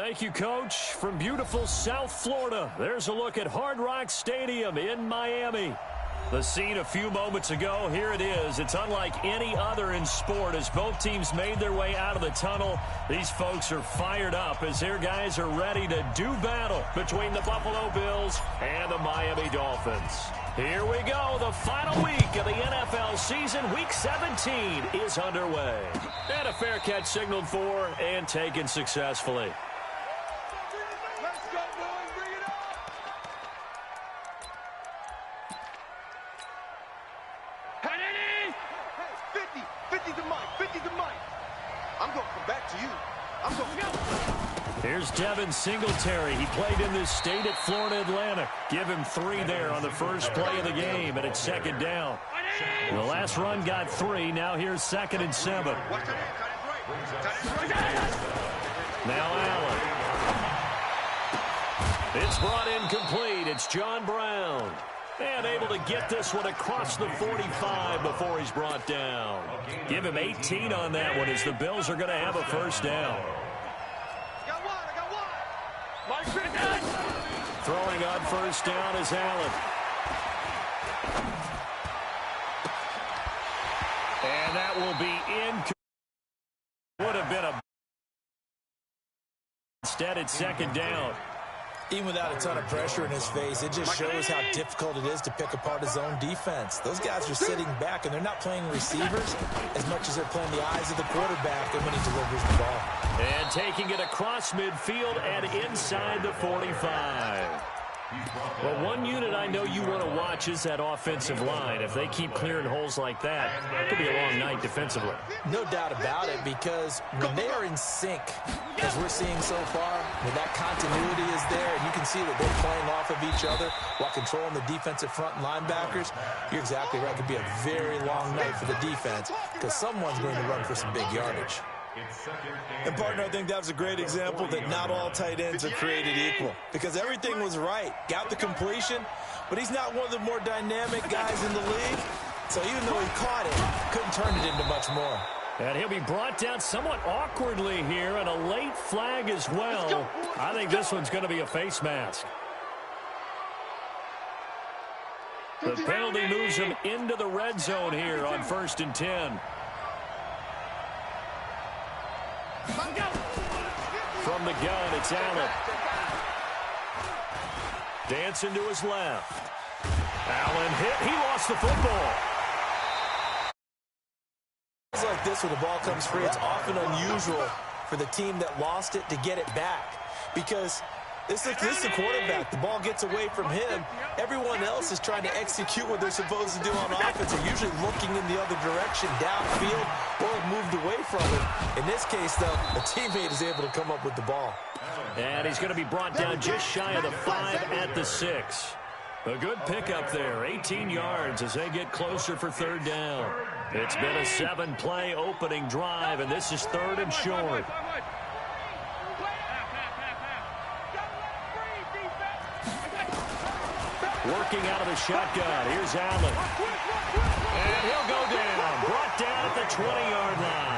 Thank you, Coach. From beautiful South Florida, there's a look at Hard Rock Stadium in Miami. The scene a few moments ago, here it is. It's unlike any other in sport as both teams made their way out of the tunnel. These folks are fired up as their guys are ready to do battle between the Buffalo Bills and the Miami Dolphins. Here we go. The final week of the NFL season. Week 17 is underway. And a fair catch signaled for and taken successfully. Here's Devin Singletary. He played in this state at Florida Atlantic. Give him 3 there on the first play of the game, and it's second down. The last run got 3. Now here's 2nd and 7. Now Allen. It's brought in complete. It's John Brown. And able to get this one across the 45 before he's brought down. Give him 18 on that one as the Bills are going to have a first down. Throwing on first down is Allen. And that will be in. Would have been a. Instead, it's second down. Even without a ton of pressure in his face, it just shows how difficult it is to pick apart his own defense. Those guys are sitting back, and they're not playing receivers as much as they're playing the eyes of the quarterback and when he delivers the ball. And taking it across midfield and inside the 45. Well, one unit I know you want to watch is that offensive line. If they keep clearing holes like that, it could be a long night defensively. No doubt about it, because when they are in sync, as we're seeing so far, when that continuity is there, and you can see that they're playing off of each other while controlling the defensive front linebackers, you're exactly right. It could be a very long night for the defense because someone's going to run for some big yardage. And, partner, I think that was a great example that not all tight ends are created equal because everything was right. Got the completion, but he's not one of the more dynamic guys in the league. So even though he caught it, couldn't turn it into much more. And he'll be brought down somewhat awkwardly here, and a late flag as well. I think this one's going to be a face mask. The penalty moves him into the red zone here on 1st and 10. From the gun, it's Allen. Dancing to his left. Allen hit. He lost the football. Like this, when the ball comes free, it's often unusual for the team that lost it to get it back because this is the quarterback. The ball gets away from him. Everyone else is trying to execute what they're supposed to do on offense. They're usually looking in the other direction, downfield, or moved away from it. In this case, though, a teammate is able to come up with the ball. And he's going to be brought down just shy of the 5 at the 6. A good pickup there, 18 yards as they get closer for 3rd down. It's been a 7-play opening drive, and this is 3rd and short. Working out of the shotgun. Here's Allen. And he'll go down. Brought down at the 20-yard line.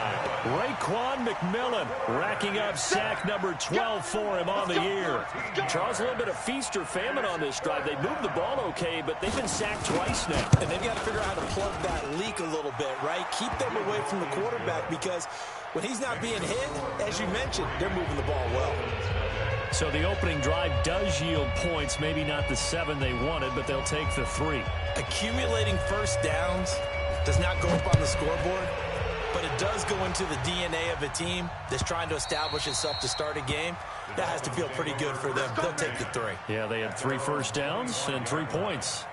Raekwon McMillan racking up sack number 12 for him on the year. Charles, a little bit of feast or famine on this drive. They moved the ball okay, but they've been sacked twice now. And they've got to figure out how to plug that leak a little bit, right? Keep them away from the quarterback because when he's not being hit, as you mentioned, they're moving the ball well. So the opening drive does yield points, maybe not the 7 they wanted, but they'll take the 3. Accumulating first downs does not go up on the scoreboard, but it does go into the DNA of a team that's trying to establish itself to start a game. That has to feel pretty good for them. They'll take the 3. Yeah, they had 3 first downs and 3 points.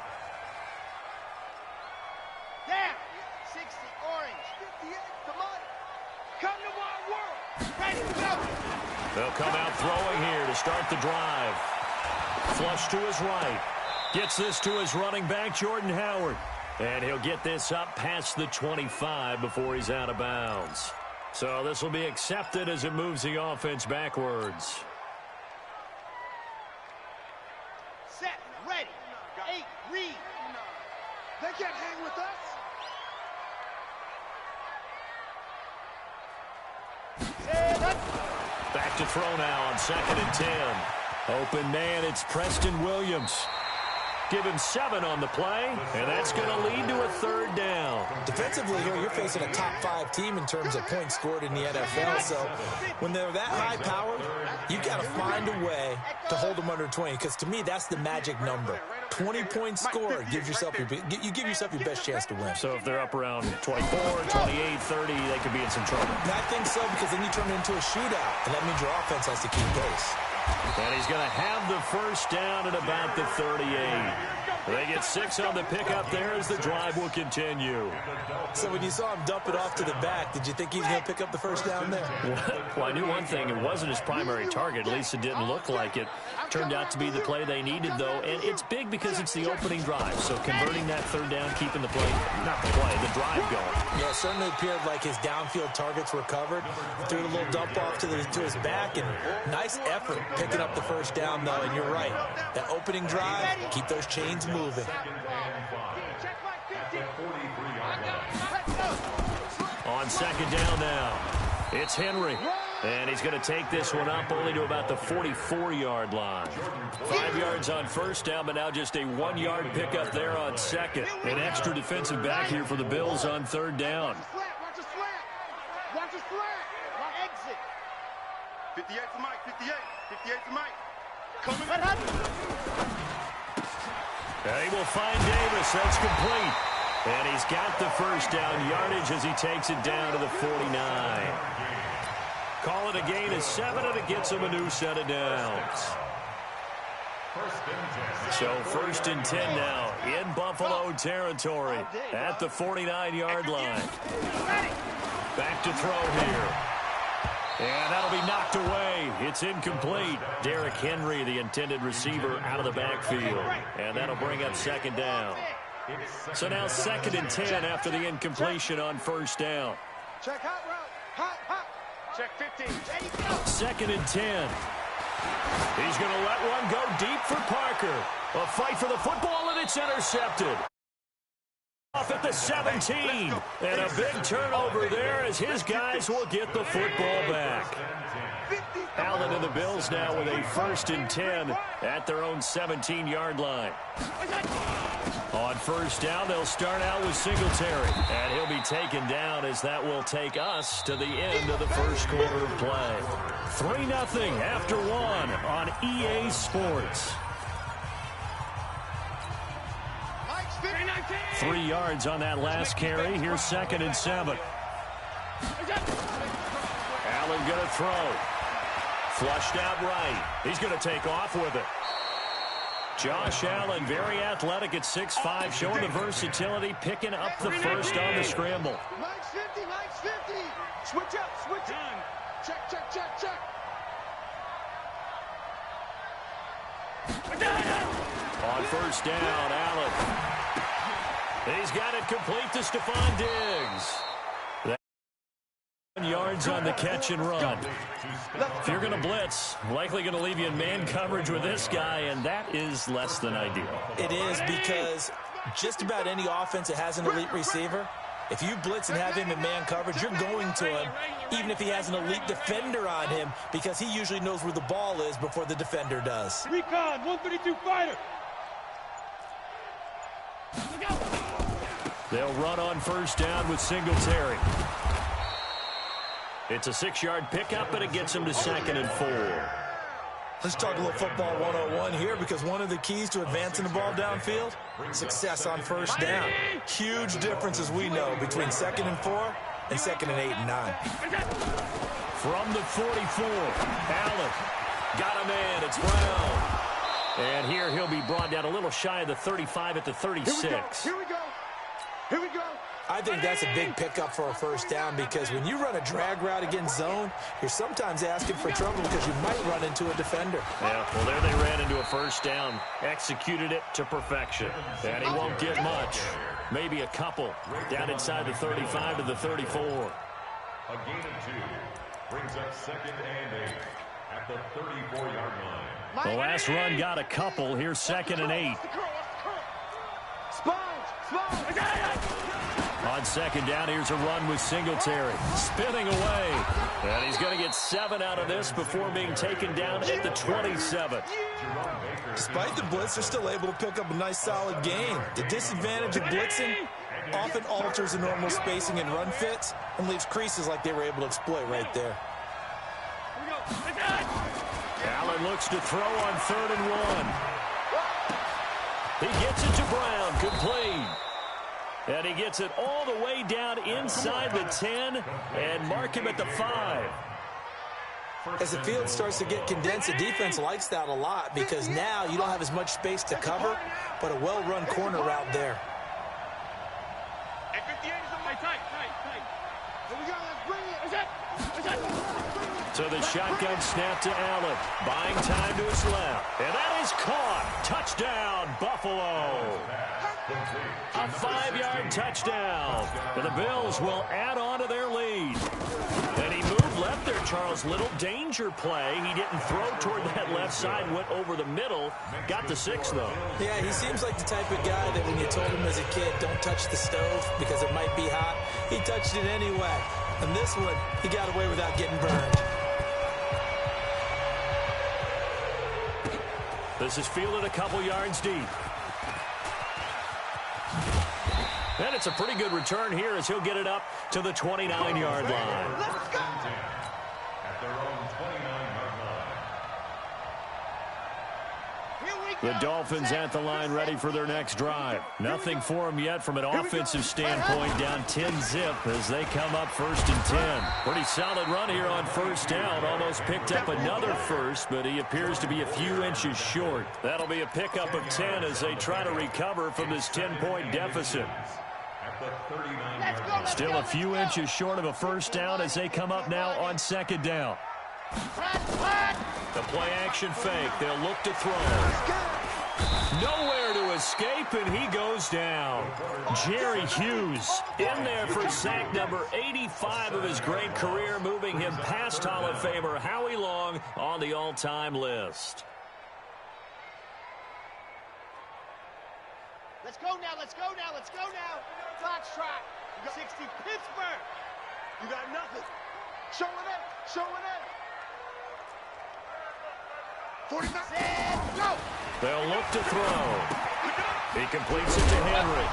They'll come out throwing here to start the drive. Flush to his right. Gets this to his running back, Jordan Howard. And he'll get this up past the 25 before he's out of bounds. So this will be accepted as it moves the offense backwards. Set, ready, 8, read. They can't hang with us. Back to throw now on 2nd and 10. Open man, it's Preston Williams. Give him 7 on the play, and that's going to lead to a 3rd down. Defensively here, you're facing a top 5 team in terms of points scored in the NFL. So when they're that high powered, you got to find a way to hold them under 20. Because to me, that's the magic number. 20 points scored gives yourself you give yourself your best chance to win. So if they're up around 24, 28, 30, they could be in some trouble. And I think so, because then you turn it into a shootout, and that means your offense has to keep pace. And he's going to have the 1st down at about the 38. They get 6 on the pickup there as the drive will continue. So when you saw him dump it off to the back, did you think he was going to pick up the 1st down there? Well, I knew one thing. It wasn't his primary target. At least it didn't look like it. Turned out to be the play they needed, though. And it's big because it's the opening drive. So converting that 3rd down, keeping the play, not the play, the drive going. Yeah, it certainly appeared like his downfield targets were covered. Threw a little dump off to his back, and nice effort picking up the 1st down, though. And you're right. That opening drive, keep those chains moving. On 2nd down now, it's Henry. And he's going to take this one up only to about the 44-yard line. 5 yards on 1st down, but now just a 1-yard pickup there on 2nd. An extra defensive back here for the Bills on 3rd down. Watch a slant. Watch a slant. Exit. 58 to Mike. 58. 58 to Mike. Coming. They will find Davis. That's complete. And he's got the 1st down yardage as he takes it down to the 49. Call it a gain of 7, and it gets him a new set of downs. So 1st and 10 now in Buffalo territory at the 49-yard line. Back to throw here. And that'll be knocked away. It's incomplete. Derrick Henry, the intended receiver, out of the backfield. And that'll bring up 2nd down. So now 2nd and 10 after the incompletion on 1st down. Check hot route. Hot, hot. Check 15. 2nd and 10. He's going to let one go deep for Parker. A fight for the football, and it's intercepted. Off at the 17. And a big turnover there as his guys will get the football back. Allen and the Bills now with a 1st and 10 at their own 17-yard line. On 1st down, they'll start out with Singletary. And he'll be taken down as that will take us to the end of the 1st quarter of play. 3-0 after 1 on EA Sports. 3 yards on that last carry. Here's 2nd and 7. Allen going to throw. Flushed out right. He's going to take off with it. Josh Allen, very athletic at 6'5", showing the versatility, picking up the 1st on the scramble. Mike's 50, Mike's 50. Switch up, switch on. Check, check, check, check. On 1st down, Allen. He's got it complete to Stephon Diggs. 1 yards on the catch and run. If you're going to blitz, likely going to leave you in man coverage with this guy, and that is less than ideal. It is, because just about any offense that has an elite receiver, if you blitz and have him in man coverage, you're going to him, even if he has an elite defender on him, because he usually knows where the ball is before the defender does. Recon, 132 fighter. They'll run on 1st down with Singletary. It's a 6-yard pickup, and it gets him to 2nd and 4. Let's talk a little football 101 here, because one of the keys to advancing the ball downfield, success on 1st down. Huge difference, as we know, between 2nd and 4 and 2nd and 8 and 9. From the 44, Allen got a man. It's Brown. And here he'll be brought down a little shy of the 35 at the 36. Here we go. Here we go. I think that's a big pickup for a 1st down, because when you run a drag route against zone, you're sometimes asking for trouble because you might run into a defender. Yeah, well, there they ran into a 1st down. Executed it to perfection. And he won't get much. Maybe a couple. Down inside the 35 to the 34. A gain of 2 brings up 2nd and 8 at the 34-yard line. The last run got a couple. Here's 2nd and 8. Sponge, sponge. On On second down, here's a run with Singletary. Spinning away. And he's going to get 7 out of this before being taken down at the 27. Despite the blitz, they're still able to pick up a nice solid gain. The disadvantage of blitzing often alters the normal spacing and run fits and leaves creases like they were able to exploit right there. Allen looks to throw on 3rd and 1. He gets it to Brown, complete. And he gets it all the way down inside the 10 and mark him at the 5. As the field starts to get condensed, the defense likes that a lot because now you don't have as much space to cover, but a well-run corner route there. So the shotgun snap to Allen. Buying time to his left. And that is caught. Touchdown, Buffalo. A 5-yard touchdown. And the Bills will add on to their lead. And he moved left there, Charles. Little danger play. He didn't throw toward that left side. Went over the middle. Got the 6, though. Yeah, he seems like the type of guy that when you told him as a kid, don't touch the stove because it might be hot, he touched it anyway. And this one, he got away without getting burned. This is fielded a couple yards deep. And it's a pretty good return here as he'll get it up to the 29-yard line. At their own 29-yard line. The Dolphins at the line ready for their next drive. Nothing for them yet from an offensive standpoint, down 10-zip as they come up 1st and 10. Pretty solid run here on 1st down. Almost picked up another first, but he appears to be a few inches short. That'll be a pickup of 10 as they try to recover from this 10-point deficit. Still a few inches short of a 1st down as they come up now on 2nd down. The play action fake. They'll look to throw. Nowhere to escape, and he goes down. Jerry Hughes in there for sack number 85 of his great career, moving him past Hall of Famer Howie Long on the all-time list. Let's go now, let's go now, let's go now. Foxtrot. You got 60 Pittsburgh. You got nothing. Show it in, show it in. 49. Go. They'll look to throw. He completes it to Henry.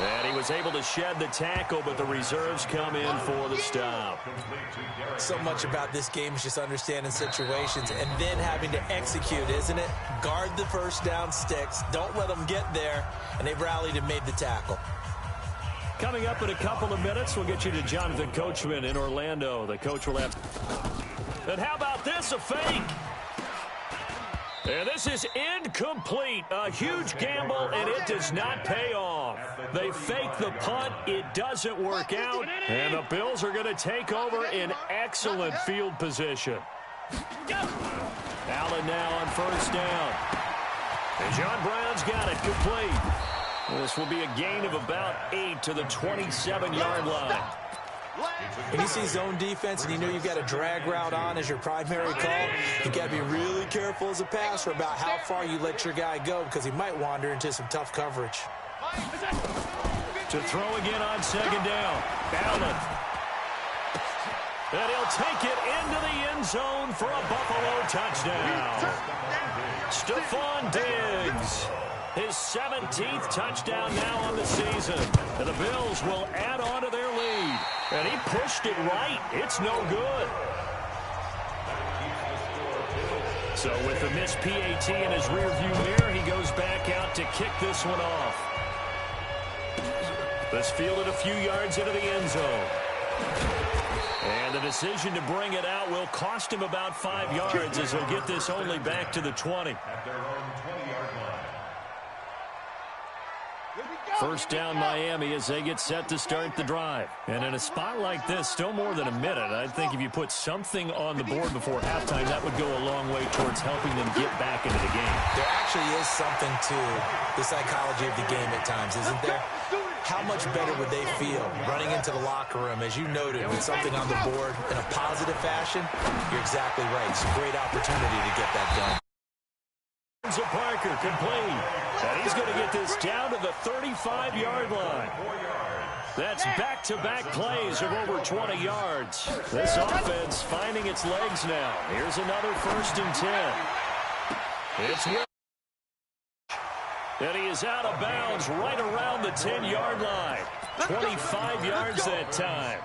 And he was able to shed the tackle, but the reserves come in for the stop. So much about this game is just understanding situations and then having to execute, isn't it? Guard the 1st down sticks. Don't let them get there. And they've rallied and made the tackle. Coming up in a couple of minutes, we'll get you to Jonathan Coachman in Orlando. The coach will have... And how about this, a fake? And this is incomplete. A huge gamble, and it does not pay off. They fake the punt. It doesn't work out. And the Bills are going to take over in excellent field position. Allen now on 1st down. And John Brown's got it complete. This will be a gain of about 8 to the 27-yard line. When you see zone defense and you know you've got a drag route on as your primary call, you got to be really careful as a passer about how far you let your guy go because he might wander into some tough coverage. To throw again on 2nd down. Allen. And he'll take it into the end zone for a Buffalo touchdown. Stephon Diggs. His 17th touchdown now on the season. And the Bills will add on to their lead. And he pushed it right. It's no good. So with the missed PAT in his rearview mirror, he goes back out to kick this one off. This fielded a few yards into the end zone. And the decision to bring it out will cost him about 5 yards as he'll get this only back to the 20. At their own 20-yard line. 1st down Miami as they get set to start the drive. And in a spot like this, still more than a minute, I think if you put something on the board before halftime, that would go a long way towards helping them get back into the game. There actually is something to the psychology of the game at times, isn't there? How much better would they feel running into the locker room, as you noted, with something on the board in a positive fashion? You're exactly right. It's a great opportunity to get that done. Parker complete. And he's going to get this down to the 35-yard line. That's back-to-back plays of over 20 yards. This offense finding its legs now. Here's another 1st and 10. It's and he is out of bounds right around the 10-yard line. 25 yards that time.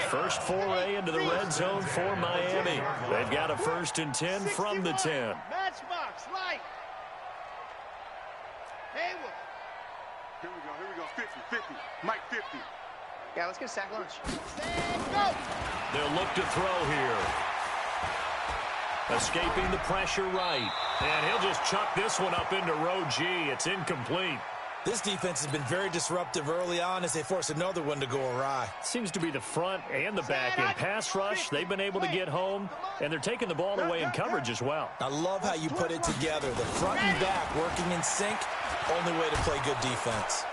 First foray into the red zone for Miami. They've got a 1st and 10 from the 10. Matchbox, light. Haywood. Here we go. 50. Mike 50. Yeah, let's get a sack lunch. Stand, go. They'll look to throw here. Escaping the pressure right. And he'll just chuck this one up into row G. It's incomplete. This defense has been very disruptive early on as they force another one to go awry. Seems to be the front and the back end. Pass rush, they've been able to get home, and they're taking the ball away in coverage as well. I love how you put it together. The front and back working in sync, only way to play good defense.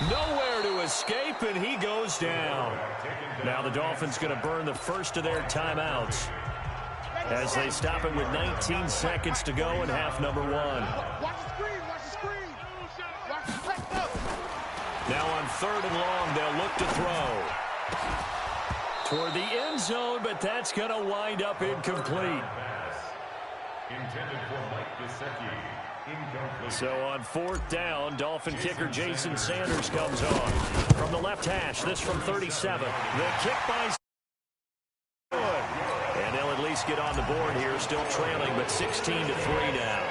Nowhere to escape, and he goes down. Now the Dolphins going to burn the first of their timeouts as they stop it with 19 seconds to go in half number 1. Watch the screen, watch the screen. Watch the play, go. Now on 3rd and long, they'll look to throw. Toward the end zone, but that's going to wind up incomplete. Intended for Mike Gesicki. Incomplete. So on 4th down, Dolphin kicker Jason Sanders comes on. From the left hash, this from 37. The kick by and they'll at least get on the board here, still trailing, but 16-3 now.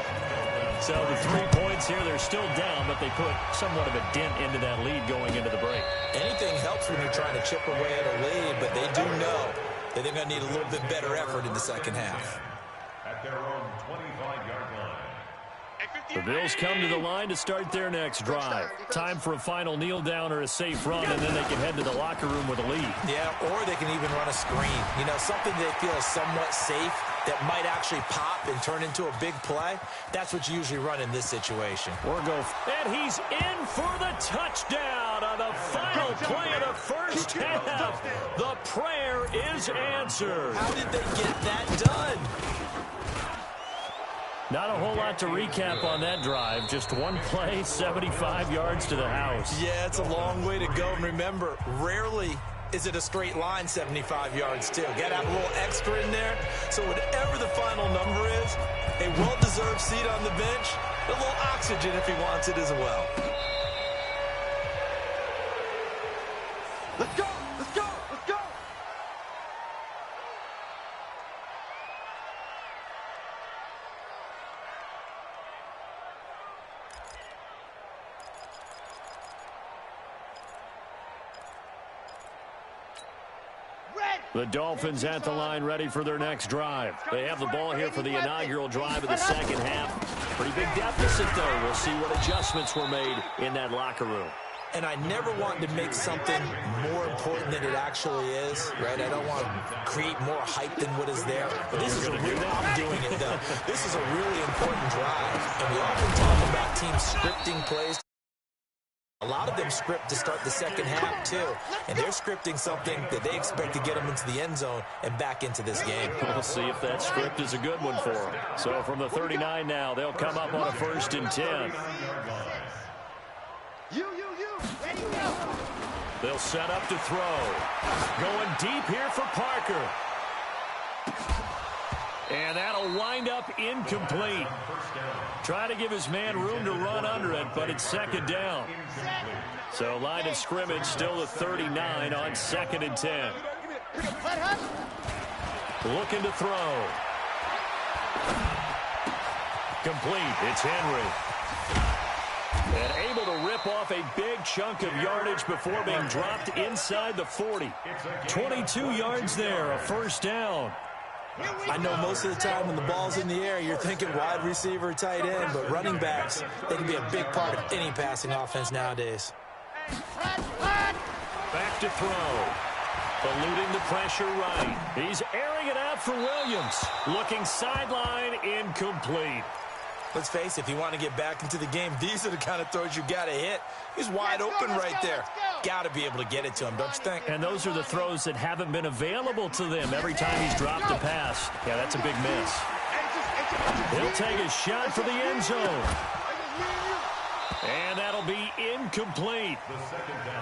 So the 3 points here, they're still down, but they put somewhat of a dent into that lead going into the break. Anything helps when you're trying to chip away at a lead, but they do know that they're going to need a little bit better effort in the second half. At their own 25-yard line. The Bills come to the line to start their next drive. Time for a final kneel down or a safe run, and then they can head to the locker room with a lead. Yeah, or they can even run a screen. You know, something they feel is somewhat safe that might actually pop and turn into a big play. That's what you usually run in this situation. And he's in for the touchdown on the final play of the first half. The prayer is answered. How did they get that done? Not a whole lot to recap on that drive. Just one play, 75 yards to the house. Yeah, it's a long way to go. And remember, rarely is it a straight line 75 yards, too. Got to have a little extra in there. So whatever the final number is, a well-deserved seat on the bench, a little oxygen if he wants it as well. Let's go, let's go, let's go. The Dolphins at the line ready for their next drive. They have the ball here for the inaugural drive of the second half. Pretty big deficit, though. We'll see what adjustments were made in that locker room. And I never want to make something more important than it actually is, right? I don't want to create more hype than what is there. But this is a really, I'm doing it, though. This is a really important drive. And we often talk about teams scripting plays. A lot of them script to start the second half, too. And they're scripting something that they expect to get them into the end zone and back into this game. We'll see if that script is a good one for them. So from the 39 now, they'll come up on a 1st and 10. You, ready, go. They'll set up to throw. Going deep here for Parker. And that'll wind up incomplete. Trying to give his man room to run under it, but it's second down. So line of scrimmage still at 39 on 2nd and 10. Looking to throw. Complete. It's Henry. And able to rip off a big chunk of yardage before being dropped inside the 40. 22 yards there, a 1st down. I know most of the time when the ball's in the air, you're thinking wide receiver, tight end, but running backs, they can be a big part of any passing offense nowadays. Back to throw. Eluding the pressure right. He's airing it out for Williams. Looking sideline, incomplete. Let's face it, if you want to get back into the game, these are the kind of throws you got to hit. He's wide open right there. Got to be able to get it to him, don't you think? And those are the throws that haven't been available to them every time he's dropped a pass. Yeah, that's a big miss. He'll take a shot for the end zone. And that'll be incomplete.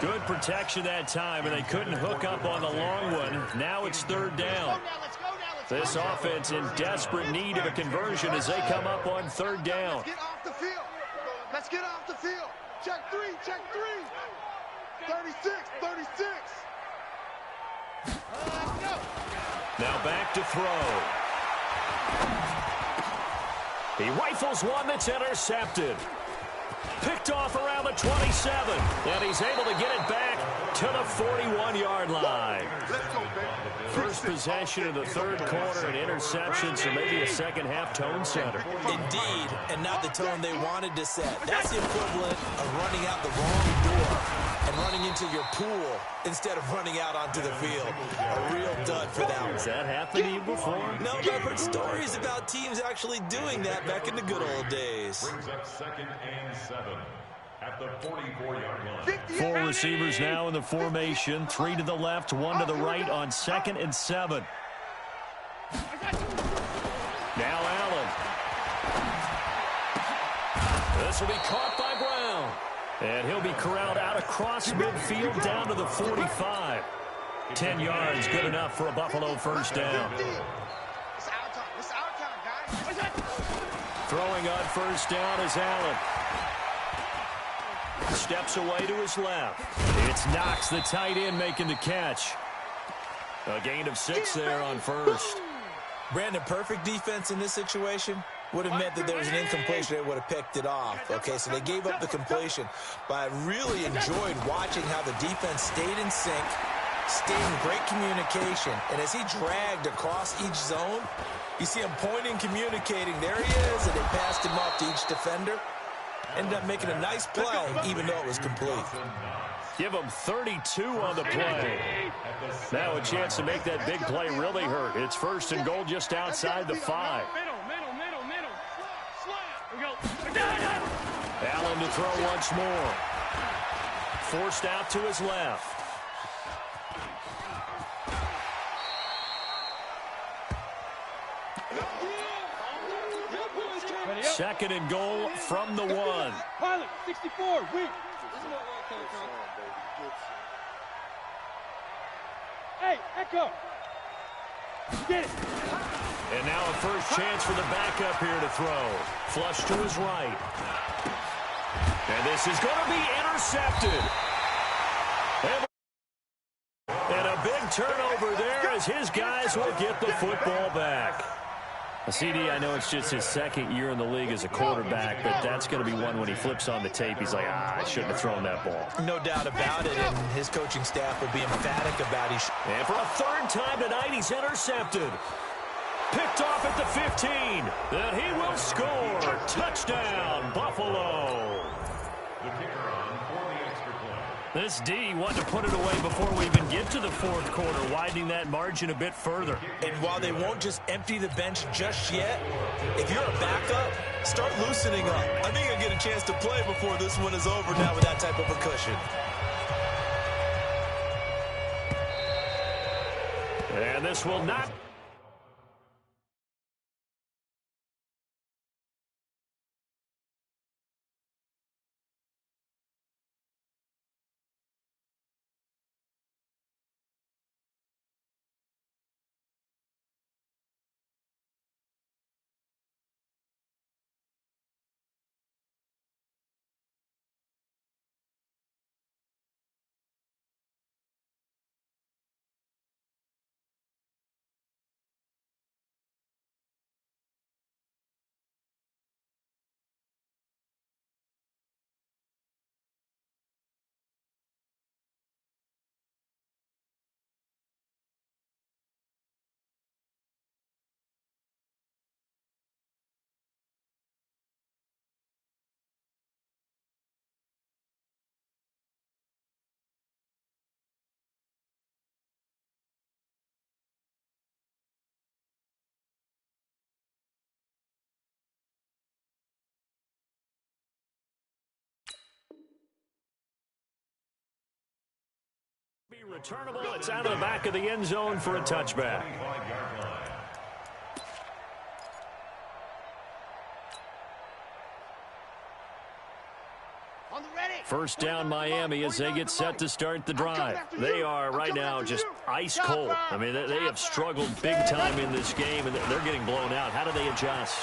Good protection that time, and they couldn't hook up on the long one. Now it's third down. This offense in desperate need of a conversion as they come up on third down. Let's get off the field. Let's get off the field. Check three, check three. 36, 36. Let's go. Now back to throw. He rifles one that's intercepted. Picked off around the 27. And he's able to get it back to the 41-yard line. First possession of the third quarter, an interception, so maybe a second-half tone setter. Indeed, and not the tone they wanted to set. That's the equivalent of running out the wrong door and running into your pool instead of running out onto the field. A real dud for that one. Has that happened to you before? No, but I've heard stories about teams actually doing that back in the good old days. Brings up 2nd and 7 at the 44-yard line. 4 receivers now in the formation. 3 to the left, 1 to the right on 2nd and 7. Now Allen. This will be caught by Brown. And he'll be corralled out across midfield down to the 45. 10 yards, good enough for a Buffalo first down. It's our time. It's our time, guys. Throwing on first down is Allen. Steps away to his left. It's Knox, the tight end, making the catch. A gain of 6 there on first. Brandon, perfect defense in this situation would have meant that there was an incompletion that would have picked it off. Okay, so they gave up the completion. But I really enjoyed watching how the defense stayed in sync, stayed in great communication. And as he dragged across each zone, you see him pointing, communicating. There he is, and they passed him off to each defender. Ended up making a nice play, even though it was complete. Give him 32 on the play. Now a chance to make that big play really hurt. It's 1st and goal just outside the 5. Allen to throw once more. Forced out to his left. Second and goal from the 1. Pilot, 64, weak. Hey, Echo. Get it. And now a first chance for the backup here to throw. Flush to his right. And this is going to be intercepted. And a big turnover there as his guys will get the football back. CD, I know it's just his 2nd year in the league as a quarterback, but that's going to be one when he flips on the tape. He's like, I shouldn't have thrown that ball. No doubt about it, and his coaching staff will be emphatic about it. And for a 3rd time tonight, he's intercepted. Picked off at the 15. Then he will score. Touchdown, Buffalo. The kicker on for the extra point. This D wanted to put it away before we even get to the 4th quarter, widening that margin a bit further. And while they won't just empty the bench just yet, if you're a backup, start loosening up. I think you'll get a chance to play before this one is over now with that type of a cushion. And this will not... returnable. It's out of the back of the end zone for a touchback. First down Miami as they get set to start the drive. They are right now just ice cold. I mean, they have struggled big time in this game, and they're getting blown out. How do they adjust?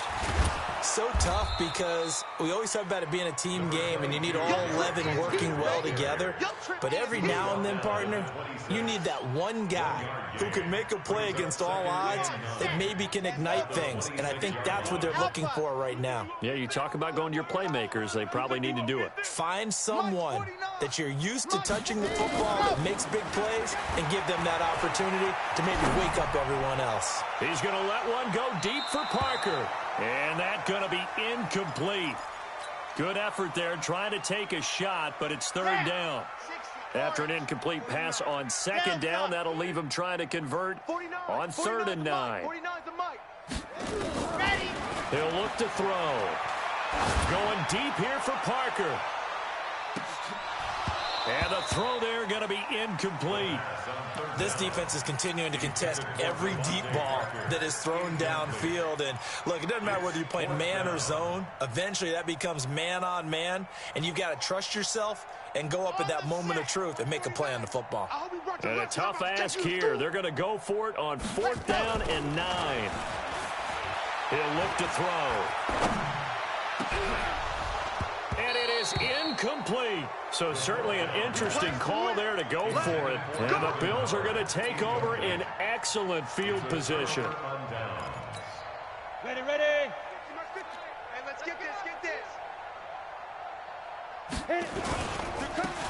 So tough because we always talk about it being a team game, and you need all 11 working well together. But every now and then, partner, you need that one guy who can make a play against all odds that maybe can ignite things. And I think that's what they're looking for right now. Yeah, you talk about going to your playmakers. They probably need to do it. Find someone that you're used to touching the football that makes big plays and give them that opportunity to maybe wake up everyone else. He's going to let one go deep for Parker. And that's going to be incomplete. Good effort there trying to take a shot, but it's third down. After an incomplete pass on second down, that'll leave him trying to convert on 3rd and 9. He'll look to throw. Going deep here for Parker. And the throw there going to be incomplete. This defense is continuing to contest every deep ball that is thrown downfield. And look, it doesn't matter whether you're playing man or zone. Eventually that becomes man on man. And you've got to trust yourself and go up at that moment of truth and make a play on the football. And a tough ask here. They're going to go for it on 4th down and 9. He'll look to throw. And it is incomplete. So certainly an interesting call there to go for it. And the Bills are going to take over in excellent field position. Ready. Hey, let's get this,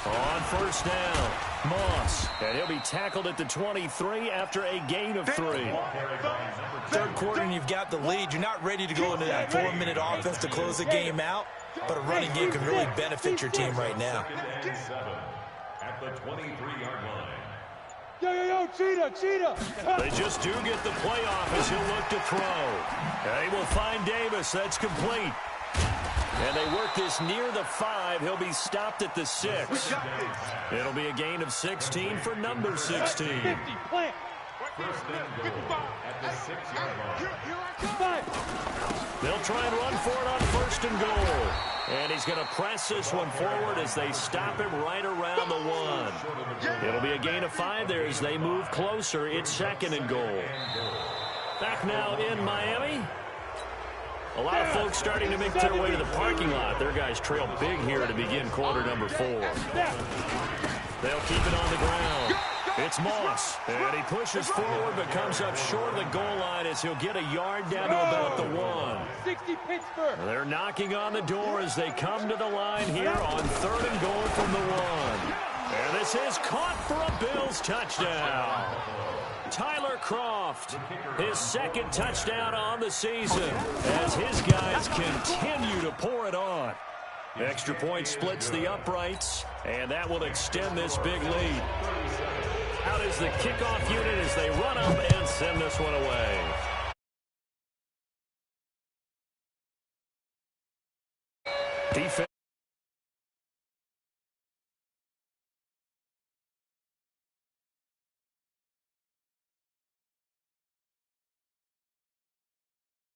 On 1st down, Moss. And he'll be tackled at the 23 after a gain of 3. Third quarter and you've got the lead. You're not ready to go into that 4-minute offense to close the game out. But a running game can really benefit your team right now. At the 23-yard line. Yo, cheetah. They just do get the play off as he'll look to throw. And he will find Davis. That's complete. And they work this near the 5. He'll be stopped at the 6. It'll be a gain of 16 for number 16. 50, plant. First and goal at the 6-yard line. They'll try and run for it on 1st and goal. And he's going to press this one forward as they stop him right around the 1. It'll be a gain of 5 there as they move closer. It's 2nd and goal. Back now in Miami. A lot of folks starting to make their way to the parking lot. Their guys trail big here to begin quarter number 4. They'll keep it on the ground. It's Moss, and he pushes forward but comes up short of the goal line as he'll get a yard down to about the 1. 60 Pittsburgh. They're knocking on the door as they come to the line here on 3rd and goal from the 1. And this is caught for a Bills touchdown. Tyler Kroft, his 2nd touchdown on the season as his guys continue to pour it on. Extra point splits the uprights, and that will extend this big lead. Out is the kickoff unit as they run up and send this one away. Defense.